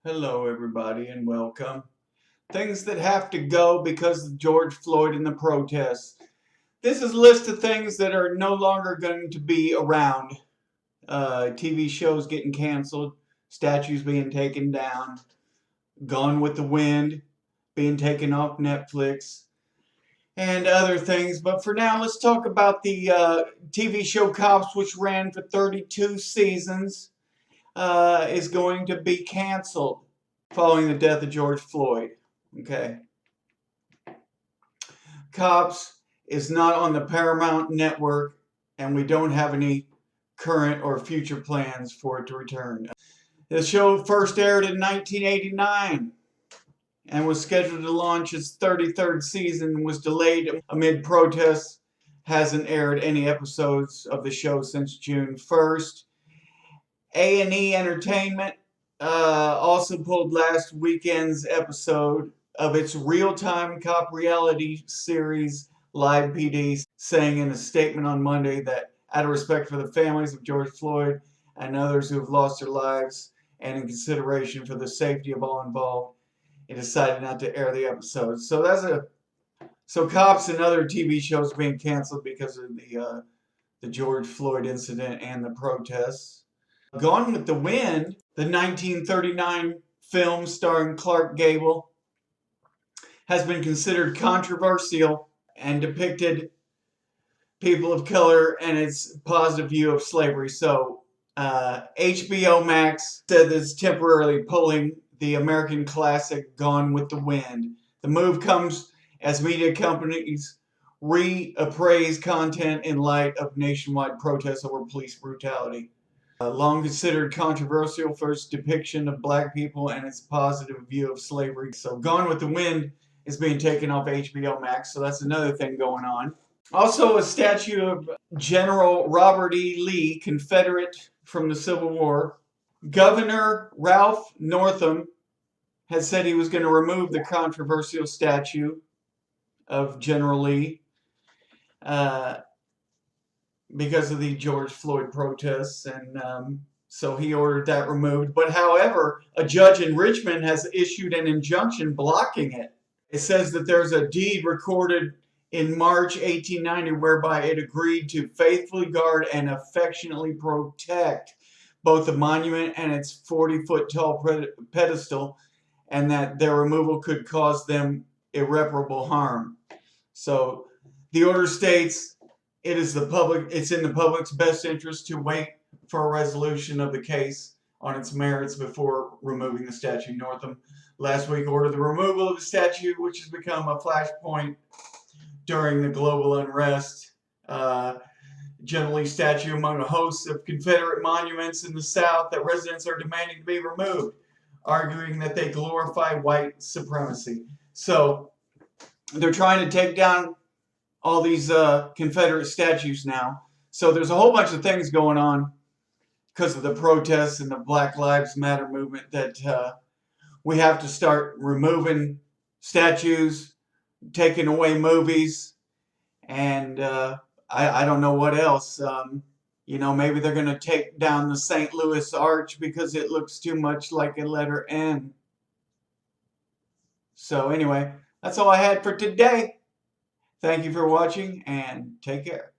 Hello everybody and welcome. Things that have to go because of George Floyd and the protests. This is a list of things that are no longer going to be around. TV shows getting canceled, statues being taken down, Gone with the Wind being taken off Netflix, and other things. But for now, let's talk about the TV show Cops, which ran for 32 seasons, is going to be canceled following the death of George Floyd. Okay. Cops is not on the Paramount network, and we don't have any current or future plans for it to return. The show first aired in 1989 and was scheduled to launch its 33rd season and was delayed amid protests. Hasn't aired any episodes of the show since June 1st. A&E Entertainment also pulled last weekend's episode of its real-time cop reality series Live PD, saying in a statement on Monday that out of respect for the families of George Floyd and others who have lost their lives and in consideration for the safety of all involved, it decided not to air the episode. So Cops and other TV shows being canceled because of the George Floyd incident and the protests. Gone with the Wind, the 1939 film starring Clark Gable, has been considered controversial and depicted people of color and its positive view of slavery. So HBO Max said that it's temporarily pulling the American classic Gone with the Wind. The move comes as media companies reappraise content in light of nationwide protests over police brutality. Long considered controversial for its depiction of black people and its positive view of slavery. So Gone with the Wind is being taken off HBO Max, so that's another thing going on. Also, a statue of General Robert E. Lee, Confederate from the Civil War. Governor Ralph Northam has said he was going to remove the controversial statue of General Lee because of the George Floyd protests, and so he ordered that removed. But however, a judge in Richmond has issued an injunction blocking it. It says that there's a deed recorded in March 1890 whereby it agreed to faithfully guard and affectionately protect both the monument and its 40-foot tall pedestal, and that their removal could cause them irreparable harm. So the order states it's in the public's best interest to wait for a resolution of the case on its merits before removing the statue. Northam last week ordered the removal of the statue, which has become a flashpoint during the global unrest. General Lee statue among a host of Confederate monuments in the South that residents are demanding to be removed, arguing that they glorify white supremacy. So they're trying to take down all these Confederate statues now. So there's a whole bunch of things going on because of the protests and the Black Lives Matter movement that we have to start removing statues, taking away movies, and I don't know what else. Maybe they're going to take down the St. Louis Arch because it looks too much like a letter N. So anyway, that's all I had for today. Thank you for watching and take care.